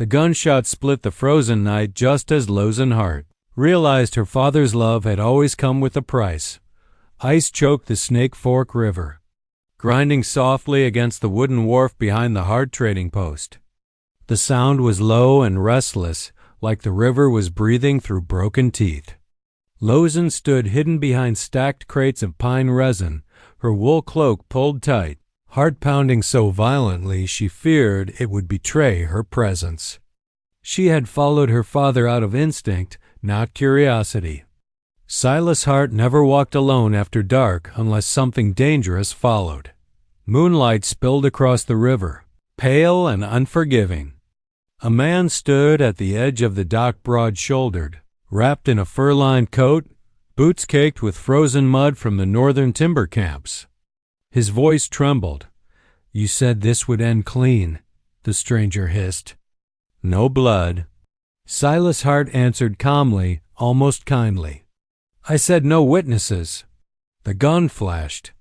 The gunshot split the frozen night just as Lozen Hart realized her father's love had always come with a price. Ice choked the Snake Fork River, grinding softly against the wooden wharf behind the Hart trading post. The sound was low and restless, like the river was breathing through broken teeth. Lozen stood hidden behind stacked crates of pine resin, her wool cloak pulled tight, heart pounding so violently she feared it would betray her presence. She had followed her father out of instinct, not curiosity. Silas Hart never walked alone after dark unless something dangerous followed. Moonlight spilled across the river, pale and unforgiving. A man stood at the edge of the dock broad-shouldered, wrapped in a fur-lined coat, boots caked with frozen mud from the northern timber camps. His voice trembled. "You said this would end clean," the stranger hissed. "No blood." Silas Hart answered calmly, almost kindly. "I said no witnesses." The gun flashed.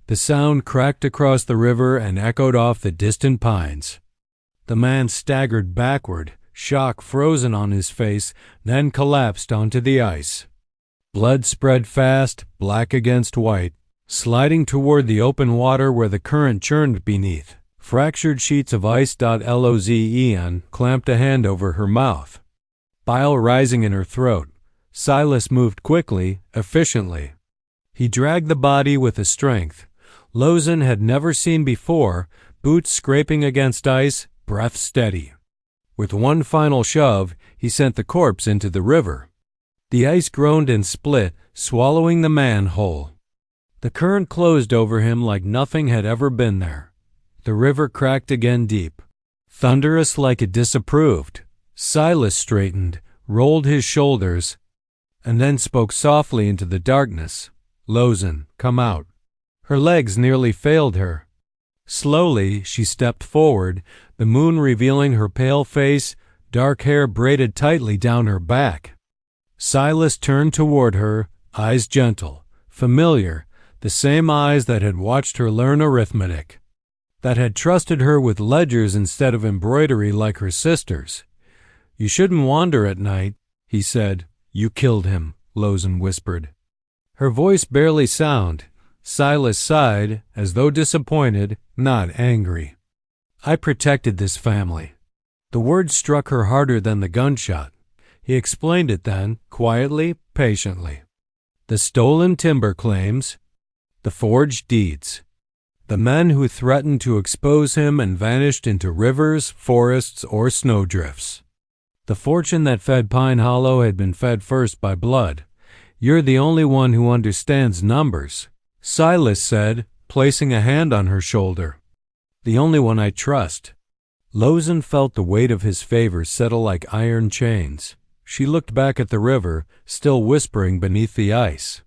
The sound cracked across the river and echoed off the distant pines. The man staggered backward, shock frozen on his face, then collapsed onto the ice. Blood spread fast, black against white, sliding toward the open water where the current churned beneath. Fractured sheets of ice. Lozen clamped a hand over her mouth. Bile rising in her throat, Silas moved quickly, efficiently. He dragged the body with a strength Lozen had never seen before, boots scraping against ice, breath steady. With one final shove, he sent the corpse into the river. The ice groaned and split, swallowing the man whole. The current closed over him like nothing had ever been there. The river cracked again deep, thunderous like it disapproved. Silas straightened, rolled his shoulders, and then spoke softly into the darkness. "Lozen, come out." Her legs nearly failed her. Slowly she stepped forward, the moon revealing her pale face, dark hair braided tightly down her back. Silas turned toward her, eyes gentle, familiar, the same eyes that had watched her learn arithmetic, that had trusted her with ledgers instead of embroidery like her sisters. "You shouldn't wander at night," he said. "You killed him," Lozen whispered. Her voice barely sound. Silas sighed, as though disappointed, not angry. "I protected this family." The word struck her harder than the gunshot. He explained it then, quietly, patiently. The stolen timber claims, the forged deeds, the men who threatened to expose him and vanished into rivers, forests, or snowdrifts. The fortune that fed Pine Hollow had been fed first by blood. "You're the only one who understands numbers," Silas said, placing a hand on her shoulder. "The only one I trust." Lozen felt the weight of his favor settle like iron chains. She looked back at the river, still whispering beneath the ice,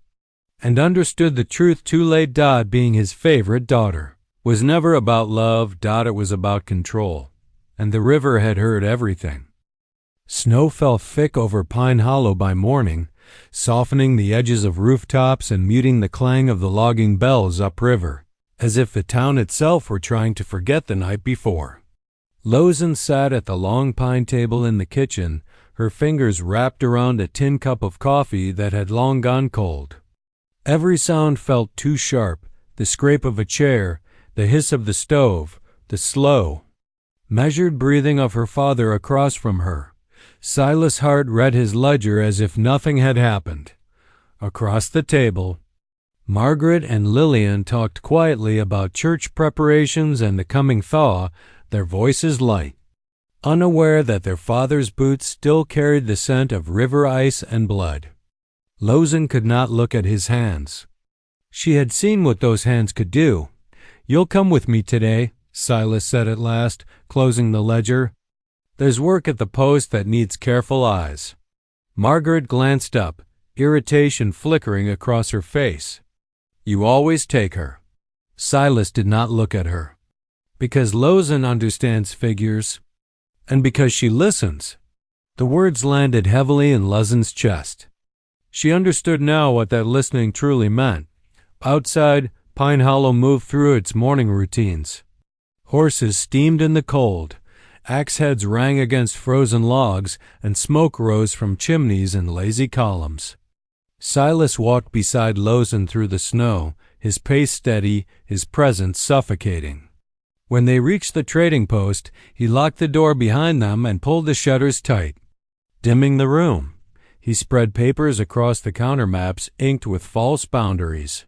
and understood the truth too late. Being his favorite daughter was never about love. It was about control, and the river had heard everything. Snow fell thick over Pine Hollow by morning, softening the edges of rooftops and muting the clang of the logging bells upriver, as if the town itself were trying to forget the night before. Lozen sat at the long pine table in the kitchen, her fingers wrapped around a tin cup of coffee that had long gone cold. Every sound felt too sharp, the scrape of a chair, the hiss of the stove, the slow, measured breathing of her father across from her. Silas Hart read his ledger as if nothing had happened. Across the table, Margaret and Lillian talked quietly about church preparations and the coming thaw, their voices light, unaware that their father's boots still carried the scent of river ice and blood. Lozen could not look at his hands. She had seen what those hands could do. "You'll come with me today," Silas said at last, closing the ledger. "There's work at the post that needs careful eyes." Margaret glanced up, irritation flickering across her face. "You always take her." Silas did not look at her. "Because Lozen understands figures, and because she listens." The words landed heavily in Lozen's chest. She understood now what that listening truly meant. Outside, Pine Hollow moved through its morning routines. Horses steamed in the cold. Axe heads rang against frozen logs, and smoke rose from chimneys in lazy columns. Silas walked beside Lozen through the snow, his pace steady, his presence suffocating. When they reached the trading post, he locked the door behind them and pulled the shutters tight. Dimming the room, he spread papers across the counter maps inked with false boundaries.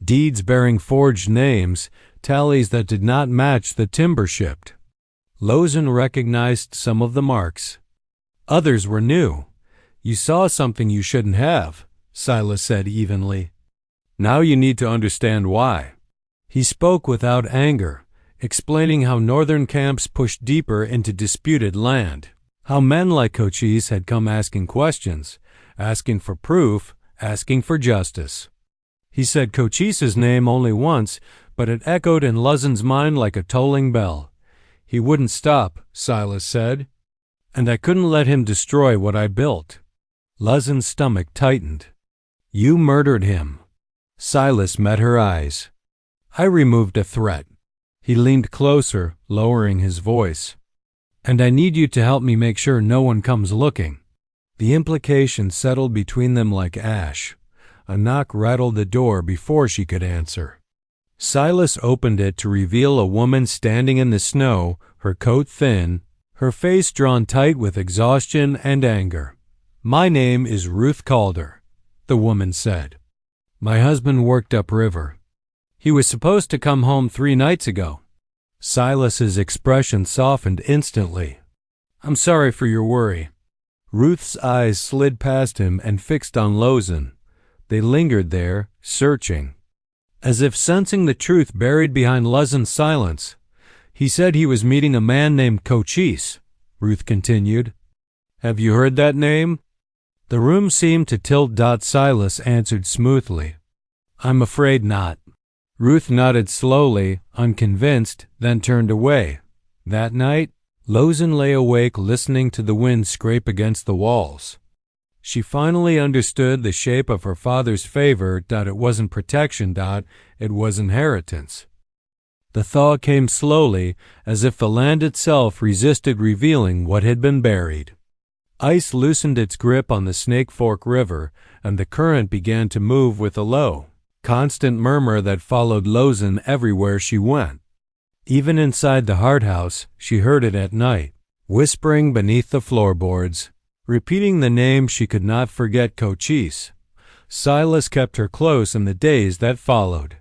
Deeds bearing forged names, tallies that did not match the timber shipped. Lozen recognized some of the marks. Others were new. "You saw something you shouldn't have," Silas said evenly. "Now you need to understand why." He spoke without anger, explaining how northern camps pushed deeper into disputed land, how men like Cochise had come asking questions, asking for proof, asking for justice. He said Cochise's name only once, but it echoed in Lozen's mind like a tolling bell. "He wouldn't stop," Silas said, "and I couldn't let him destroy what I built." Lozen's stomach tightened. "You murdered him." Silas met her eyes. "I removed a threat." He leaned closer, lowering his voice. "And I need you to help me make sure no one comes looking." The implication settled between them like ash. A knock rattled the door before she could answer. Silas opened it to reveal a woman standing in the snow, her coat thin, her face drawn tight with exhaustion and anger. "My name is Ruth Calder," the woman said. "My husband worked upriver. He was supposed to come home 3 nights ago." Silas's expression softened instantly. "I'm sorry for your worry." Ruth's eyes slid past him and fixed on Lozen. They lingered there, searching. As if sensing the truth buried behind Lozen's silence. "He said he was meeting a man named Cochise," Ruth continued. "Have you heard that name?" The room seemed to tilt. Silas answered smoothly. "I'm afraid not." Ruth nodded slowly, unconvinced, then turned away. That night, Lozen lay awake listening to the wind scrape against the walls. She finally understood the shape of her father's favor. It wasn't protection. It was inheritance. The thaw came slowly, as if the land itself resisted revealing what had been buried. Ice loosened its grip on the Snake Fork River, and the current began to move with a low, constant murmur that followed Lozen everywhere she went. Even inside the Hart house, she heard it at night, whispering beneath the floorboards, repeating the name she could not forget, Cochise. Silas kept her close in the days that followed.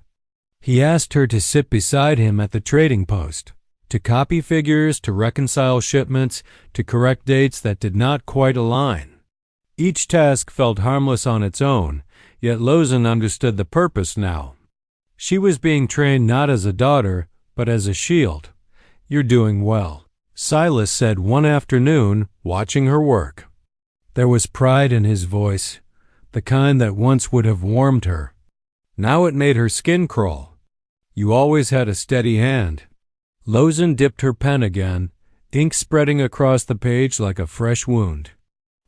He asked her to sit beside him at the trading post, to copy figures, to reconcile shipments, to correct dates that did not quite align. Each task felt harmless on its own, yet Lozen understood the purpose now. She was being trained not as a daughter, but as a shield. "You're doing well," Silas said one afternoon, watching her work. There was pride in his voice, the kind that once would have warmed her. Now it made her skin crawl. "You always had a steady hand." Lozen dipped her pen again, ink spreading across the page like a fresh wound.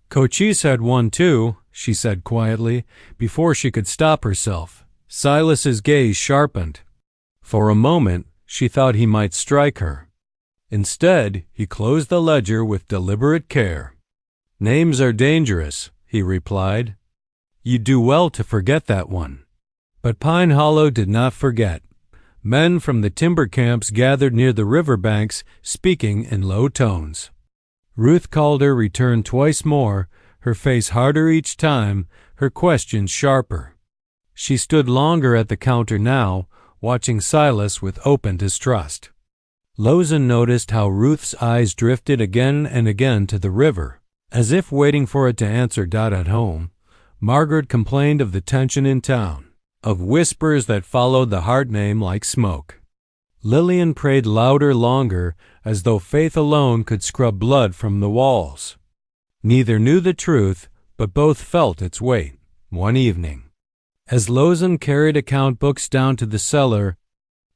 "Cochise had one too," she said quietly, before she could stop herself. Silas's gaze sharpened. For a moment, she thought he might strike her. Instead, he closed the ledger with deliberate care. "Names are dangerous," he replied. "You do well to forget that one." But Pine Hollow did not forget. Men from the timber camps gathered near the river banks, speaking in low tones. Ruth Calder returned twice more, her face harder each time, her questions sharper. She stood longer at the counter now, watching Silas with open distrust. Lozen noticed how Ruth's eyes drifted again and again to the river, as if waiting for it to answer. At home, Margaret complained of the tension in town, of whispers that followed the Hart name like smoke. Lillian prayed louder longer, as though faith alone could scrub blood from the walls. Neither knew the truth, but both felt its weight. One evening, as Lozen carried account books down to the cellar,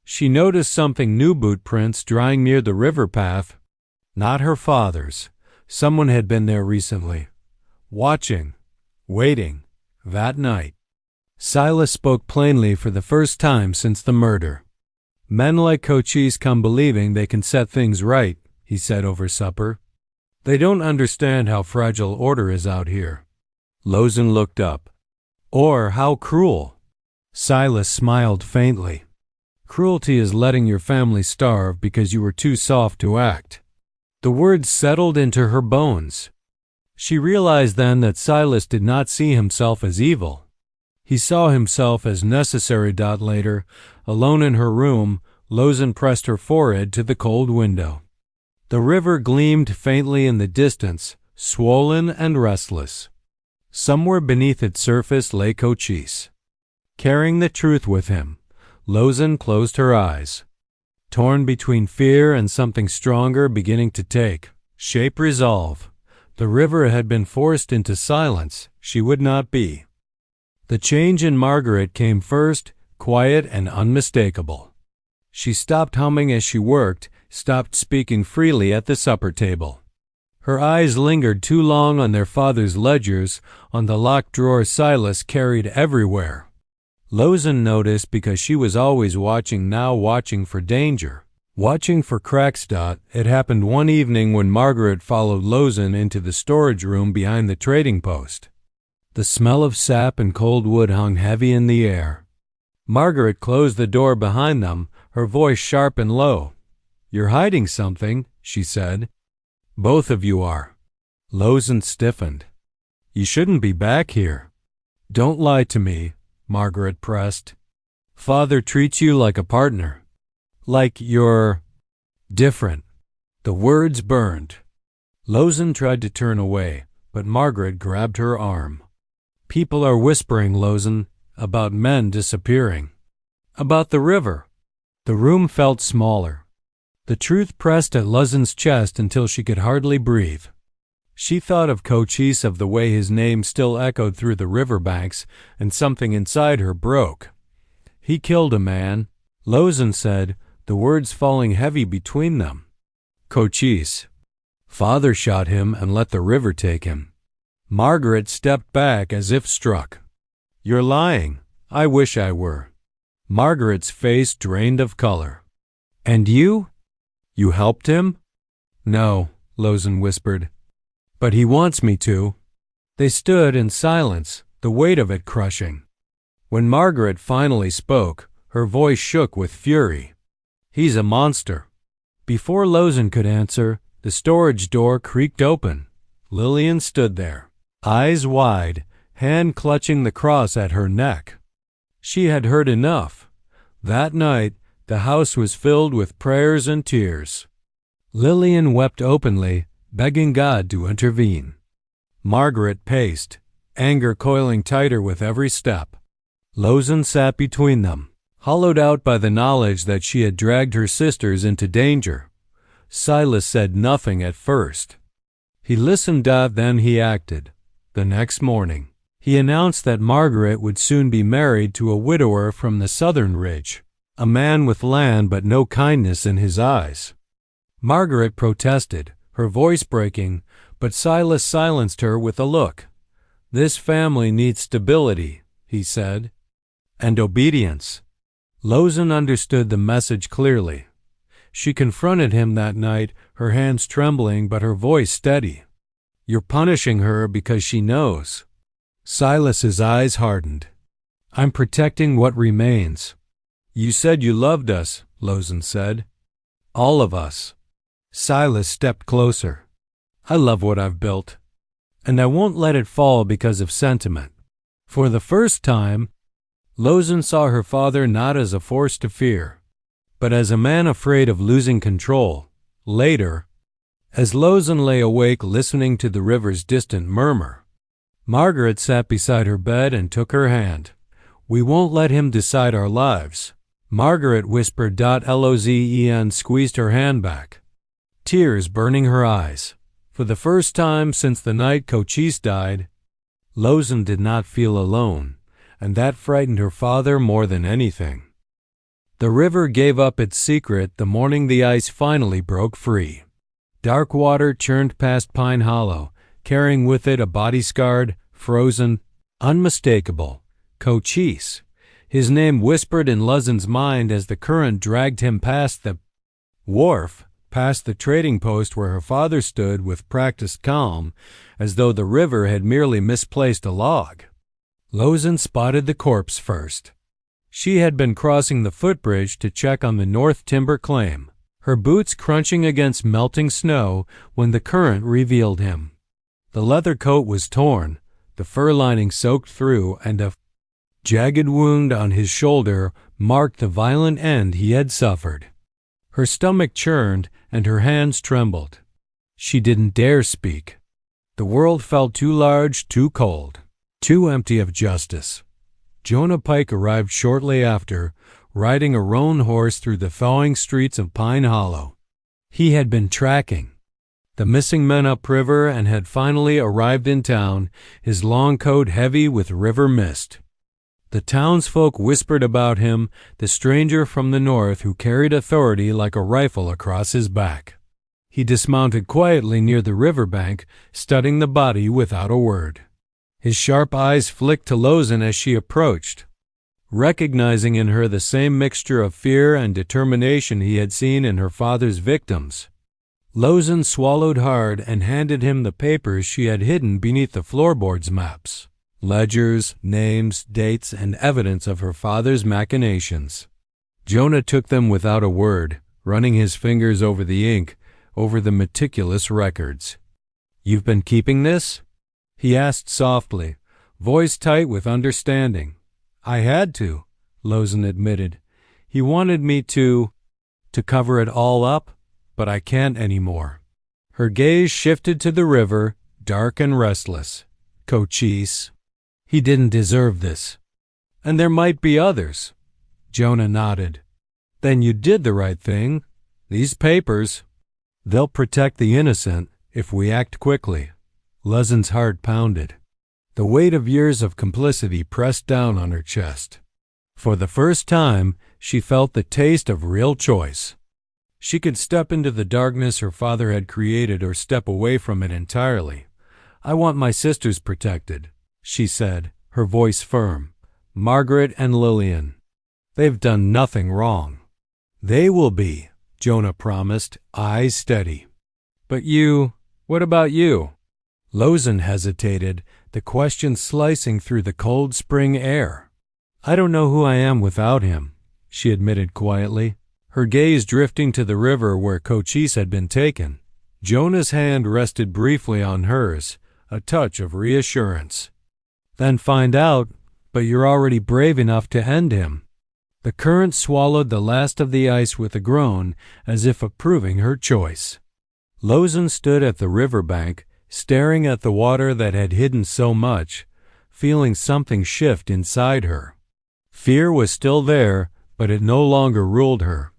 she noticed something new: boot prints drying near the river path. Not her father's. Someone had been there recently, watching, waiting, that night. Silas spoke plainly for the first time since the murder. "Men like Cochise come believing they can set things right," he said over supper. "They don't understand how fragile order is out here." Lozen looked up. "Or how cruel." Silas smiled faintly. "Cruelty is letting your family starve because you were too soft to act." The words settled into her bones. She realized then that Silas did not see himself as evil. He saw himself as necessary. Later, alone in her room, Lozen pressed her forehead to the cold window. The river gleamed faintly in the distance, swollen and restless. Somewhere beneath its surface lay Cochise. Carrying the truth with him, Lozen closed her eyes. Torn between fear and something stronger beginning to take shape, resolve. The river had been forced into silence. She would not be. The change in Margaret came first, quiet and unmistakable. She stopped humming as she worked, stopped speaking freely at the supper table. Her eyes lingered too long on their father's ledgers, on the locked drawer Silas carried everywhere. Lozen noticed because she was always watching, now watching for danger, watching for cracks. It happened one evening when Margaret followed Lozen into the storage room behind the trading post. The smell of sap and cold wood hung heavy in the air. Margaret closed the door behind them, her voice sharp and low. "You're hiding something," she said. "Both of you are." Lozen stiffened. "You shouldn't be back here." "Don't lie to me," Margaret pressed. "Father treats you like a partner. Like you're different." The words burned. Lozen tried to turn away, but Margaret grabbed her arm. "People are whispering, Lozen, about men disappearing. About the river." The room felt smaller. The truth pressed at Lozen's chest until she could hardly breathe. She thought of Cochise, of the way his name still echoed through the riverbanks, and something inside her broke. "He killed a man," Lozen said, the words falling heavy between them. "Cochise. Father shot him and let the river take him." Margaret stepped back as if struck. "You're lying. I wish I were." Margaret's face drained of color. "And you? You helped him?" "No," Lozen whispered. "But he wants me to." They stood in silence, the weight of it crushing. When Margaret finally spoke, her voice shook with fury. "He's a monster." Before Lozen could answer, the storage door creaked open. Lillian stood there, eyes wide, hand clutching the cross at her neck. She had heard enough. That night, the house was filled with prayers and tears. Lillian wept openly, begging God to intervene. Margaret paced, anger coiling tighter with every step. Lozen sat between them, hollowed out by the knowledge that she had dragged her sisters into danger. Silas said nothing at first. He listened, then he acted. The next morning, he announced that Margaret would soon be married to a widower from the southern ridge, a man with land but no kindness in his eyes. Margaret protested, her voice breaking, but Silas silenced her with a look. "This family needs stability," he said, "and obedience." Lozen understood the message clearly. She confronted him that night, her hands trembling but her voice steady. "You're punishing her because she knows." Silas's eyes hardened. "I'm protecting what remains." "You said you loved us," Lozen said. "All of us." Silas stepped closer. "I love what I've built, and I won't let it fall because of sentiment." For the first time, Lozen saw her father not as a force to fear, but as a man afraid of losing control. Later, as Lozen lay awake listening to the river's distant murmur, Margaret sat beside her bed and took her hand. "We won't let him decide our lives," Margaret whispered. Lozen squeezed her hand back, tears burning her eyes. For the first time since the night Cochise died, Lozen did not feel alone, and that frightened her father more than anything. The river gave up its secret the morning the ice finally broke free. Dark water churned past Pine Hollow, carrying with it a body-scarred, frozen, unmistakable Cochise, his name whispered in Lozen's mind as the current dragged him past the wharf. past the trading post where her father stood with practiced calm, as though the river had merely misplaced a log. Lozen spotted the corpse first. She had been crossing the footbridge to check on the North Timber claim, her boots crunching against melting snow when the current revealed him. The leather coat was torn, the fur lining soaked through, and a jagged wound on his shoulder marked the violent end he had suffered. Her stomach churned and her hands trembled. She didn't dare speak. The world felt too large, too cold, too empty of justice. Jonah Pike arrived shortly after, riding a roan horse through the thawing streets of Pine Hollow. He had been tracking the missing men upriver and had finally arrived in town, his long coat heavy with river mist. The townsfolk whispered about him, the stranger from the north who carried authority like a rifle across his back. He dismounted quietly near the riverbank, studying the body without a word. His sharp eyes flicked to Lozen as she approached, recognizing in her the same mixture of fear and determination he had seen in her father's victims. Lozen swallowed hard and handed him the papers she had hidden beneath the floorboards' maps, ledgers, names, dates, and evidence of her father's machinations. Jonah took them without a word, running his fingers over the ink, over the meticulous records. "You've been keeping this?" he asked softly, voice tight with understanding. "I had to," Lozen admitted. "He wanted me to cover it all up, but I can't anymore." Her gaze shifted to the river, dark and restless. Cochise. He didn't deserve this. And there might be others. Jonah nodded. "Then you did the right thing. These papers, they'll protect the innocent if we act quickly." Lozen's heart pounded. The weight of years of complicity pressed down on her chest. For the first time, she felt the taste of real choice. She could step into the darkness her father had created or step away from it entirely. "I want my sisters protected," she said, her voice firm. "Margaret and Lillian. They've done nothing wrong." "They will be," Jonah promised, eyes steady. "But you, what about you?" Lozen hesitated, the question slicing through the cold spring air. "I don't know who I am without him," she admitted quietly, her gaze drifting to the river where Cochise had been taken. Jonah's hand rested briefly on hers, a touch of reassurance. "Then find out, but you're already brave enough to end him." The current swallowed the last of the ice with a groan, as if approving her choice. Lozen stood at the riverbank, staring at the water that had hidden so much, feeling something shift inside her. Fear was still there, but it no longer ruled her.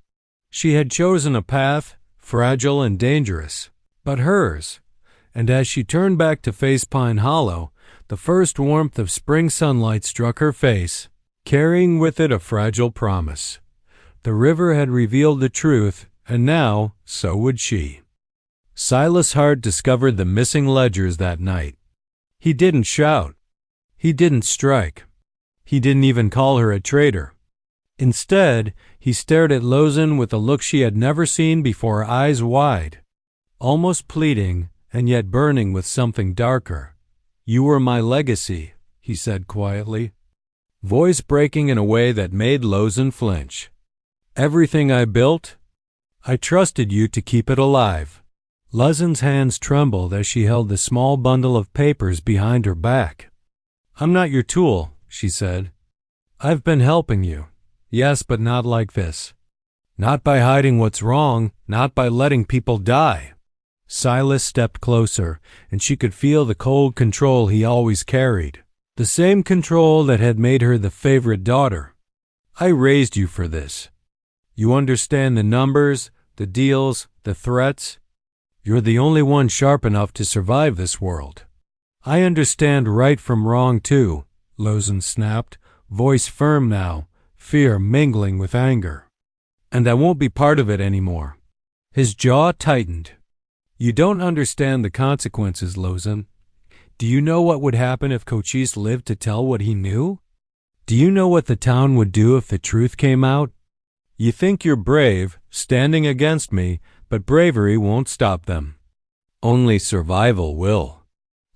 She had chosen a path, fragile and dangerous, but hers, and as she turned back to face Pine Hollow, the first warmth of spring sunlight struck her face, carrying with it a fragile promise. The river had revealed the truth, and now so would she. Silas Hart discovered the missing ledgers that night. He didn't shout. He didn't strike. He didn't even call her a traitor. Instead, he stared at Lozen with a look she had never seen before, eyes wide, almost pleading and yet burning with something darker. "You were my legacy," he said quietly, voice breaking in a way that made Lozen flinch. "Everything I built, I trusted you to keep it alive." Lozen's hands trembled as she held the small bundle of papers behind her back. "I'm not your tool," she said. "I've been helping you. Yes, but not like this. Not by hiding what's wrong, not by letting people die." Silas stepped closer, and she could feel the cold control he always carried, the same control that had made her the favorite daughter. "I raised you for this. You understand the numbers, the deals, the threats. You're the only one sharp enough to survive this world." "I understand right from wrong, too," Lozen snapped, voice firm now, fear mingling with anger. "And I won't be part of it anymore." His jaw tightened. "You don't understand the consequences, Lozen. Do you know what would happen if Cochise lived to tell what he knew? Do you know what the town would do if the truth came out? You think you're brave, standing against me, but bravery won't stop them. Only survival will.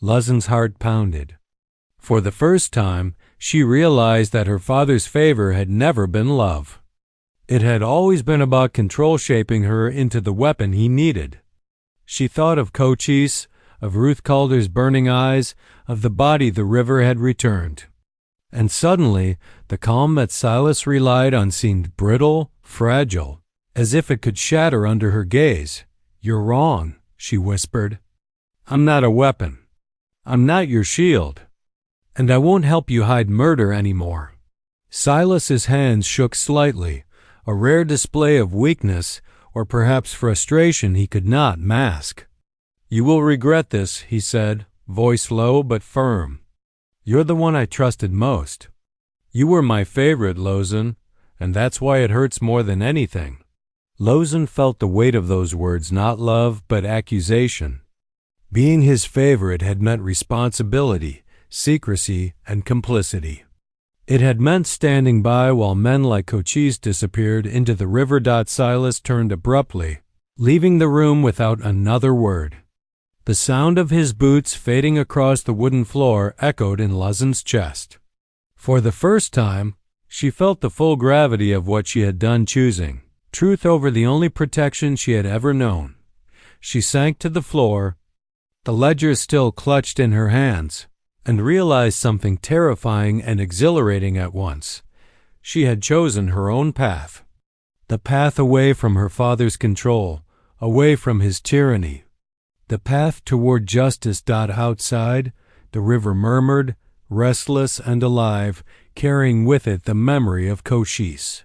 Lozen's heart pounded. For the first time, she realized that her father's favor had never been love. It had always been about control, shaping her into the weapon he needed. She thought of Cochise, of Ruth Calder's burning eyes, of the body the river had returned. And suddenly, the calm that Silas relied on seemed brittle, fragile, as if it could shatter under her gaze. "You're wrong," she whispered. "I'm not a weapon. I'm not your shield. And I won't help you hide murder anymore." Silas's hands shook slightly, a rare display of weakness or perhaps frustration he could not mask. "You will regret this," he said, voice low but firm. "You're the one I trusted most. You were my favorite, Lozen, and that's why it hurts more than anything." Lozen felt the weight of those words, not love but accusation. Being his favorite had meant responsibility, secrecy, and complicity. It had meant standing by while men like Cochise disappeared into the river. Silas turned abruptly, leaving the room without another word. The sound of his boots fading across the wooden floor echoed in Lozen's chest. For the first time, she felt the full gravity of what she had done, choosing truth over the only protection she had ever known. She sank to the floor, the ledger still clutched in her hands, and realized something terrifying and exhilarating at once. She had chosen her own path. The path away from her father's control, away from his tyranny. The path toward justice. Outside, the river murmured, restless and alive, carrying with it the memory of Cochise.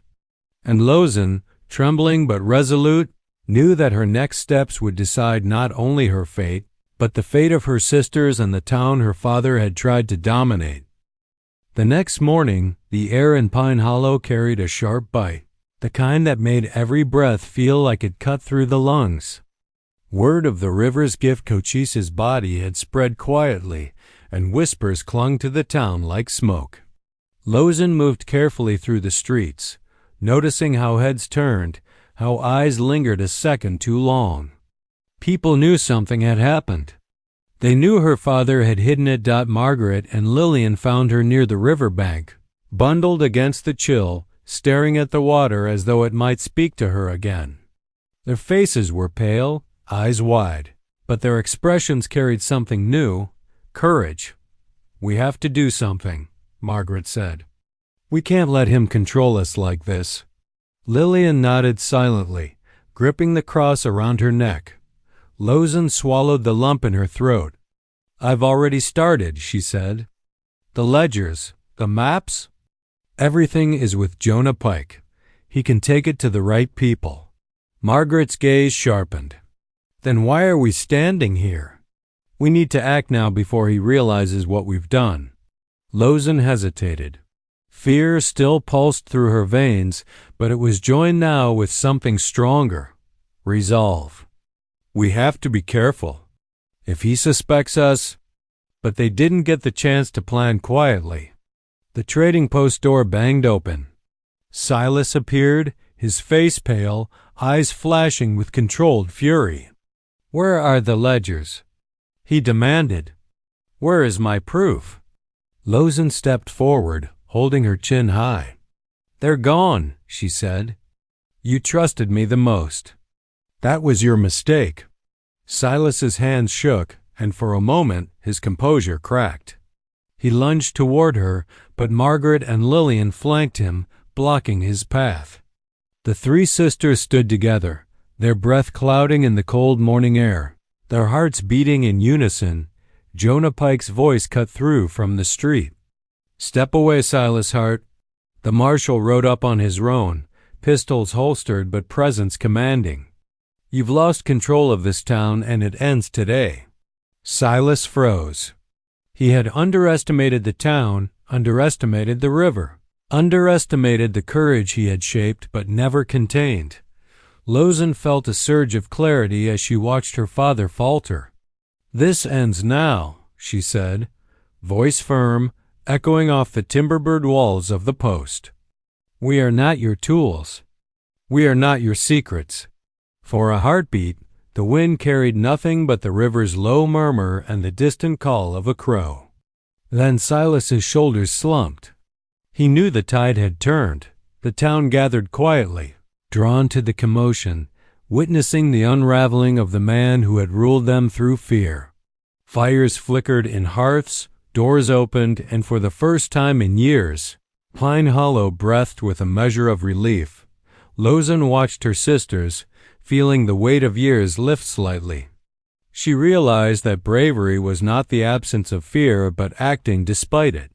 And Lozen, trembling but resolute, knew that her next steps would decide not only her fate, but the fate of her sisters and the town her father had tried to dominate. The next morning, the air in Pine Hollow carried a sharp bite, the kind that made every breath feel like it cut through the lungs. Word of the river's gift, Cochise's body, had spread quietly, and whispers clung to the town like smoke. Lozen moved carefully through the streets, noticing how heads turned, how eyes lingered a second too long. People knew something had happened. They knew her father had hidden it. Margaret and Lillian found her near the riverbank, bundled against the chill, staring at the water as though it might speak to her again. Their faces were pale, eyes wide, but their expressions carried something new, courage. "We have to do something," Margaret said. "We can't let him control us like this." Lillian nodded silently, gripping the cross around her neck. Lozen swallowed the lump in her throat. "I've already started," she said. "The ledgers, the maps, everything is with Jonah Pike. He can take it to the right people." Margaret's gaze sharpened. "Then why are we standing here? We need to act now before he realizes what we've done." Lozen hesitated. Fear still pulsed through her veins, but it was joined now with something stronger, resolve. "We have to be careful. If he suspects us—" But they didn't get the chance to plan quietly. The trading post door banged open. Silas appeared, his face pale, eyes flashing with controlled fury. "Where are the ledgers?" he demanded. "Where is my proof?" Lozen stepped forward, holding her chin high. "They're gone," she said. "You trusted me the most. That was your mistake." Silas's hands shook, and for a moment his composure cracked. He lunged toward her, but Margaret and Lillian flanked him, blocking his path. The three sisters stood together, their breath clouding in the cold morning air, their hearts beating in unison. Jonah Pike's voice cut through from the street. "Step away, Silas Hart." The marshal rode up on his roan, pistols holstered but presence commanding. "You've lost control of this town, and it ends today." Silas froze. He had underestimated the town, underestimated the river, underestimated the courage he had shaped but never contained. Lozen felt a surge of clarity as she watched her father falter. "This ends now," she said, voice firm, echoing off the timber-bird walls of the post. "We are not your tools. We are not your secrets. For a heartbeat, the wind carried nothing but the river's low murmur and the distant call of a crow. Then Silas's shoulders slumped. He knew the tide had turned. The town gathered quietly, drawn to the commotion, witnessing the unraveling of the man who had ruled them through fear. Fires flickered in hearths, doors opened, and for the first time in years, Pine Hollow breathed with a measure of relief. Lozen watched her sisters, feeling the weight of years lift slightly. She realized that bravery was not the absence of fear but acting despite it.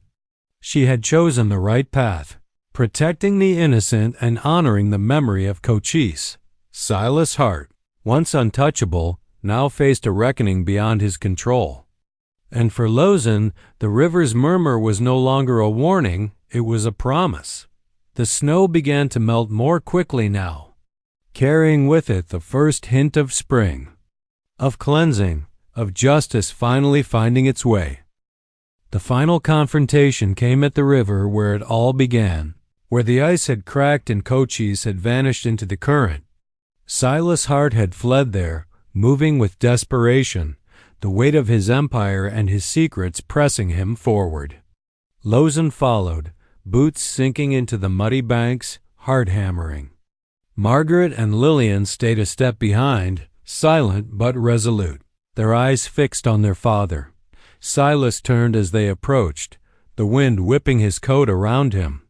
She had chosen the right path, protecting the innocent and honoring the memory of Cochise. Silas Hart, once untouchable, now faced a reckoning beyond his control. And for Lozen, the river's murmur was no longer a warning, it was a promise. The snow began to melt more quickly now, carrying with it the first hint of spring, of cleansing, of justice finally finding its way. The final confrontation came at the river where it all began, where the ice had cracked and Cochise had vanished into the current. Silas Hart had fled there, moving with desperation, the weight of his empire and his secrets pressing him forward. Lozen followed, boots sinking into the muddy banks, heart hammering. Margaret and Lillian stayed a step behind, silent but resolute, their eyes fixed on their father. Silas turned as they approached, the wind whipping his coat around him.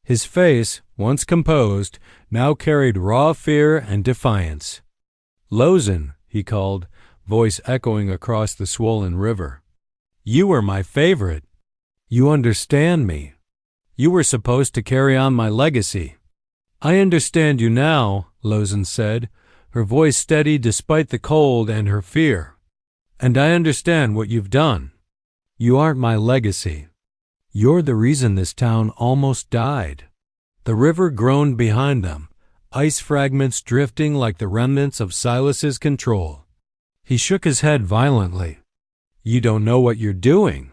His face, once composed, now carried raw fear and defiance. "Lozen," he called, voice echoing across the swollen river. "You were my favorite. You understand me. You were supposed to carry on my legacy." "I understand you now," Lozen said, her voice steady despite the cold and her fear. "And I understand what you've done. You aren't my legacy. You're the reason this town almost died." The river groaned behind them, ice fragments drifting like the remnants of Silas's control. He shook his head violently. "You don't know what you're doing.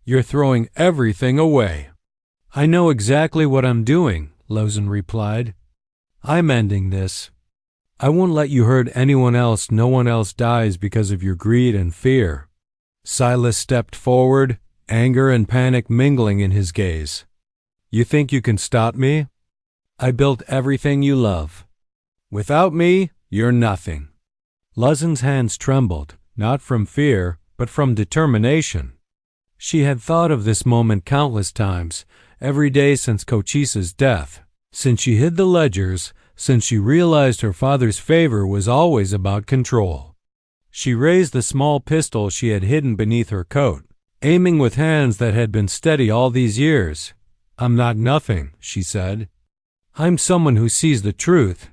You're throwing everything away." "I know exactly what I'm doing," Lozen replied. "I'm ending this. I won't let you hurt anyone else. No one else dies because of your greed and fear." Silas stepped forward, anger and panic mingling in his gaze. "You think you can stop me? I built everything you love. Without me, you're nothing." Lozen's hands trembled, not from fear, but from determination. She had thought of this moment countless times, every day since Cochise's death, since she hid the ledgers, since she realized her father's favor was always about control. She raised the small pistol she had hidden beneath her coat, aiming with hands that had been steady all these years. "I'm not nothing," she said. "I'm someone who sees the truth."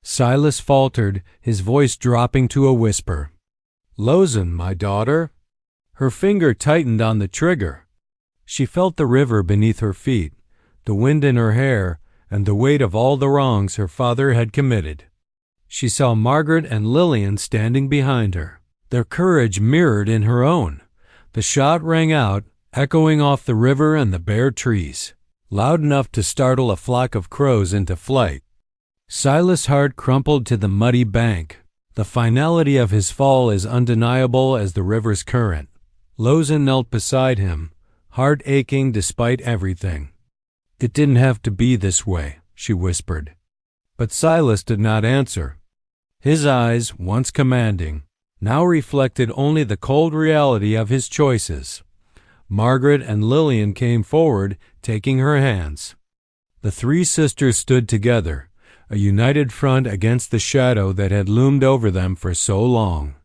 Silas faltered, his voice dropping to a whisper. "Lozen, my daughter." Her finger tightened on the trigger. She felt the river beneath her feet, the wind in her hair, and the weight of all the wrongs her father had committed. She saw Margaret and Lillian standing behind her, their courage mirrored in her own. The shot rang out, echoing off the river and the bare trees, loud enough to startle a flock of crows into flight. Silas Hart crumpled to the muddy bank. The finality of his fall is undeniable as the river's current. Lozen knelt beside him, heart aching despite everything. "It didn't have to be this way," she whispered. But Silas did not answer. His eyes, once commanding, now reflected only the cold reality of his choices. Margaret and Lillian came forward, taking her hands. The three sisters stood together, a united front against the shadow that had loomed over them for so long.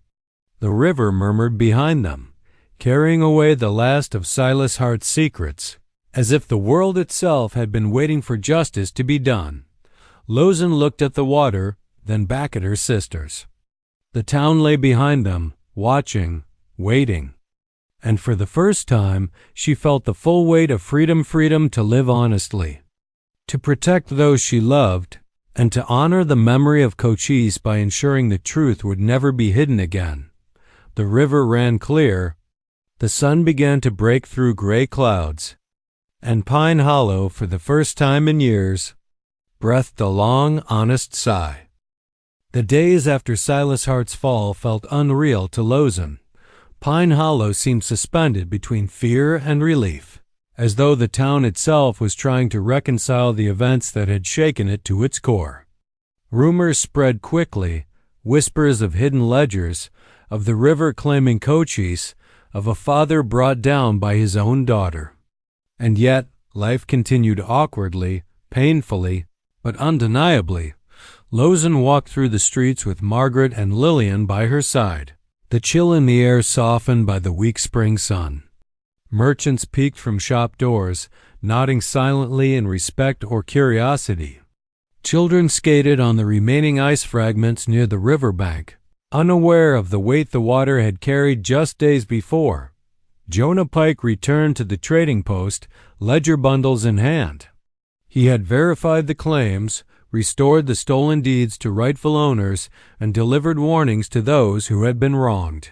The river murmured behind them, carrying away the last of Silas Hart's secrets, as if the world itself had been waiting for justice to be done. Lozen looked at the water, then back at her sisters. The town lay behind them, watching, waiting. And for the first time, she felt the full weight of freedom to live honestly, to protect those she loved, and to honor the memory of Cochise by ensuring the truth would never be hidden again. The river ran clear. The sun began to break through gray clouds, and Pine Hollow, for the first time in years, breathed a long, honest sigh. The days after Silas Hart's fall felt unreal to Lozen. Pine Hollow seemed suspended between fear and relief, as though the town itself was trying to reconcile the events that had shaken it to its core. Rumors spread quickly, whispers of hidden ledgers, of the river claiming Cochise, of a father brought down by his own daughter. And yet, life continued awkwardly, painfully, but undeniably. Lozen walked through the streets with Margaret and Lillian by her side, the chill in the air softened by the weak spring sun. Merchants peeked from shop doors, nodding silently in respect or curiosity. Children skated on the remaining ice fragments near the riverbank, unaware of the weight the water had carried just days before. Jonah Pike returned to the trading post, ledger bundles in hand. He had verified the claims, restored the stolen deeds to rightful owners, and delivered warnings to those who had been wronged.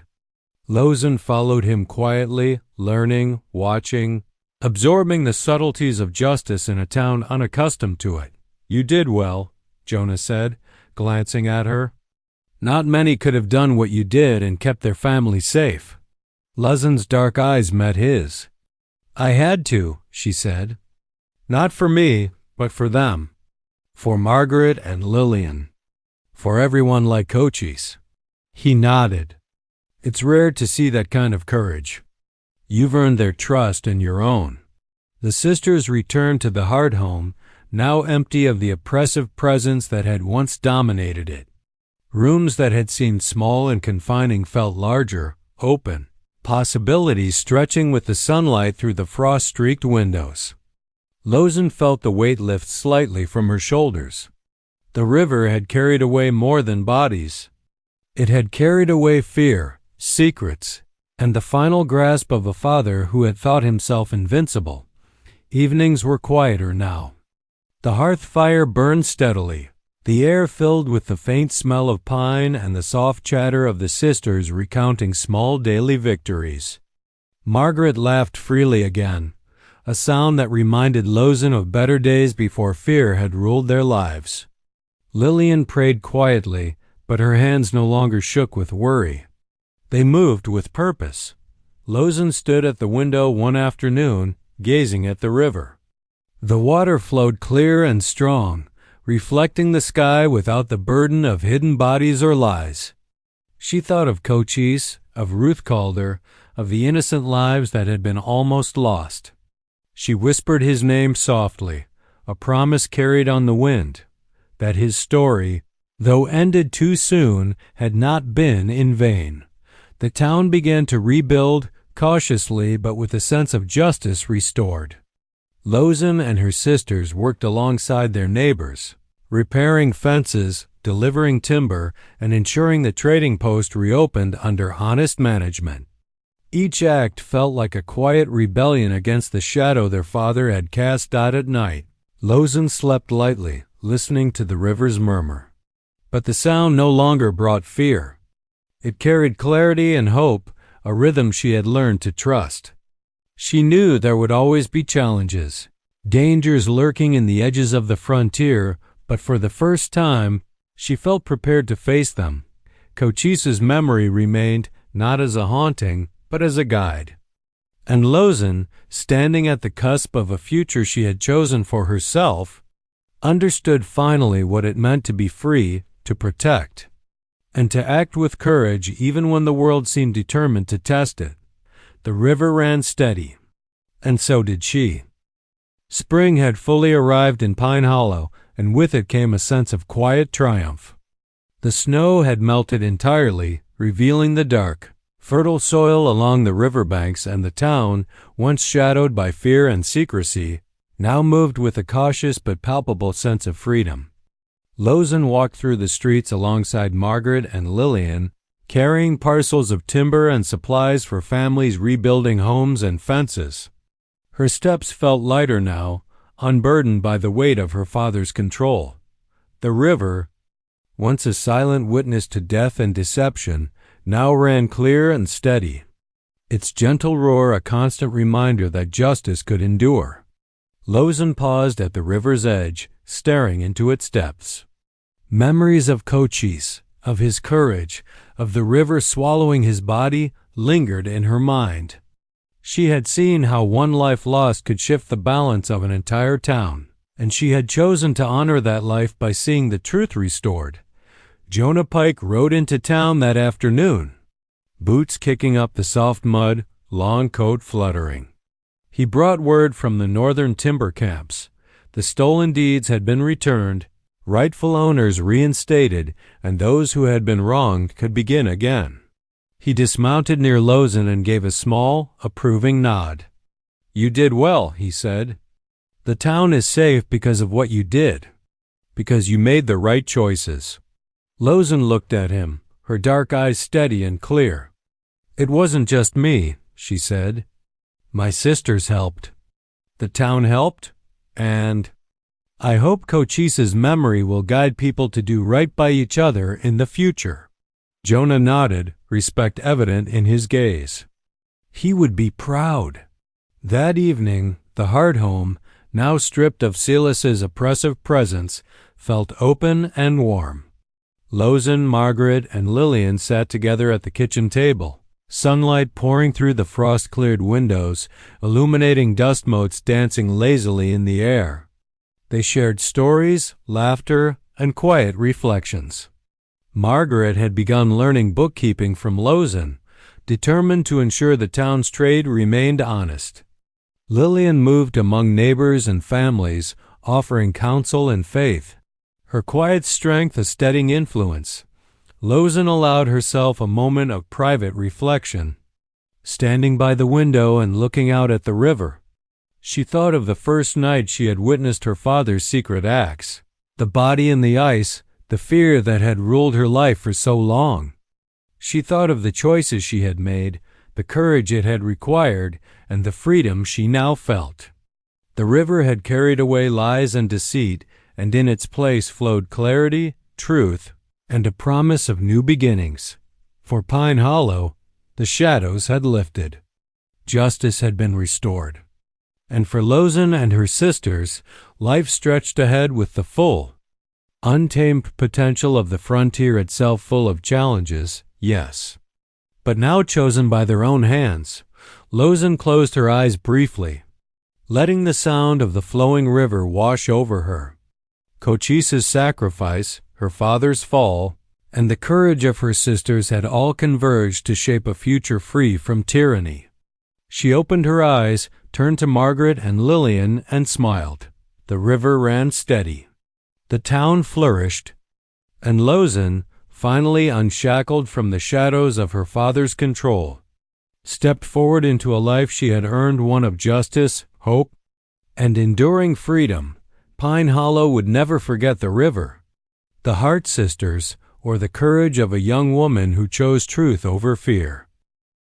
Lozen followed him quietly, learning, watching, absorbing the subtleties of justice in a town unaccustomed to it. "You did well," Jonah said, glancing at her. "Not many could have done what you did and kept their family safe." Lozen's dark eyes met his. "I had to," she said. "Not for me, but for them. For Margaret and Lillian. For everyone like Cochise." He nodded. "It's rare to see that kind of courage. You've earned their trust and your own." The sisters returned to the Hart home, now empty of the oppressive presence that had once dominated it. Rooms that had seemed small and confining felt larger, open, possibilities stretching with the sunlight through the frost-streaked windows. Lozen felt the weight lift slightly from her shoulders. The river had carried away more than bodies. It had carried away fear, secrets, and the final grasp of a father who had thought himself invincible. Evenings were quieter now. The hearth fire burned steadily, the air filled with the faint smell of pine and the soft chatter of the sisters recounting small daily victories. Margaret laughed freely again, a sound that reminded Lozen of better days before fear had ruled their lives. Lillian prayed quietly, but her hands no longer shook with worry. They moved with purpose. Lozen stood at the window one afternoon, gazing at the river. The water flowed clear and strong, reflecting the sky without the burden of hidden bodies or lies. She thought of Cochise, of Ruth Calder, of the innocent lives that had been almost lost. She whispered his name softly, a promise carried on the wind, that his story, though ended too soon, had not been in vain. The town began to rebuild, cautiously but with a sense of justice restored. Lozen and her sisters worked alongside their neighbors, repairing fences, delivering timber, and ensuring the trading post reopened under honest management. Each act felt like a quiet rebellion against the shadow their father had cast out at night. Lozen slept lightly, listening to the river's murmur. But the sound no longer brought fear. It carried clarity and hope, a rhythm she had learned to trust. She knew there would always be challenges, dangers lurking in the edges of the frontier, but for the first time, she felt prepared to face them. Cochise's memory remained, not as a haunting, but as a guide. And Lozen, standing at the cusp of a future she had chosen for herself, understood finally what it meant to be free, to protect, and to act with courage even when the world seemed determined to test it. The river ran steady, and so did she. Spring had fully arrived in Pine Hollow, and with it came a sense of quiet triumph. The snow had melted entirely, revealing the dark, fertile soil along the riverbanks, and the town, once shadowed by fear and secrecy, now moved with a cautious but palpable sense of freedom. Lozen walked through the streets alongside Margaret and Lillian, carrying parcels of timber and supplies for families rebuilding homes and fences. Her steps felt lighter now, unburdened by the weight of her father's control. The river, once a silent witness to death and deception, now ran clear and steady, its gentle roar a constant reminder that justice could endure. Lozen paused at the river's edge, staring into its depths. Memories of Cochise, of his courage, of the river swallowing his body, lingered in her mind. She had seen how one life lost could shift the balance of an entire town, and she had chosen to honor that life by seeing the truth restored. Jonah Pike rode into town that afternoon, boots kicking up the soft mud, long coat fluttering. He brought word from the northern timber camps. The stolen deeds had been returned, rightful owners reinstated, and those who had been wronged could begin again. He dismounted near Lozen and gave a small, approving nod. "You did well," he said. "The town is safe because of what you did, because you made the right choices." Lozen looked at him, her dark eyes steady and clear. "It wasn't just me," she said. "My sisters helped. The town helped, and I hope Cochise's memory will guide people to do right by each other in the future." Jonah nodded, respect evident in his gaze. He would be proud. That evening, the Hart home, now stripped of Silas's oppressive presence, felt open and warm. Lozen, Margaret, and Lillian sat together at the kitchen table, sunlight pouring through the frost-cleared windows, illuminating dust motes dancing lazily in the air. They shared stories, laughter, and quiet reflections. Margaret had begun learning bookkeeping from Lozen, determined to ensure the town's trade remained honest. Lillian moved among neighbors and families, offering counsel and faith, her quiet strength a steadying influence. Lozen allowed herself a moment of private reflection. Standing by the window and looking out at the river, she thought of the first night she had witnessed her father's secret acts, the body in the ice, the fear that had ruled her life for so long. She thought of the choices she had made, the courage it had required, and the freedom she now felt. The river had carried away lies and deceit, and in its place flowed clarity, truth, and a promise of new beginnings. For Pine Hollow, the shadows had lifted. Justice had been restored. And for Lozen and her sisters, life stretched ahead with the full, untamed potential of the frontier itself, full of challenges, yes, but now chosen by their own hands. Lozen closed her eyes briefly, letting the sound of the flowing river wash over her. Cochise's sacrifice, her father's fall, and the courage of her sisters had all converged to shape a future free from tyranny. She opened her eyes, turned to Margaret and Lillian, and smiled. The river ran steady. The town flourished, and Lozen, finally unshackled from the shadows of her father's control, stepped forward into a life she had earned, one of justice, hope, and enduring freedom. Pine Hollow would never forget the river, the Hart sisters, or the courage of a young woman who chose truth over fear.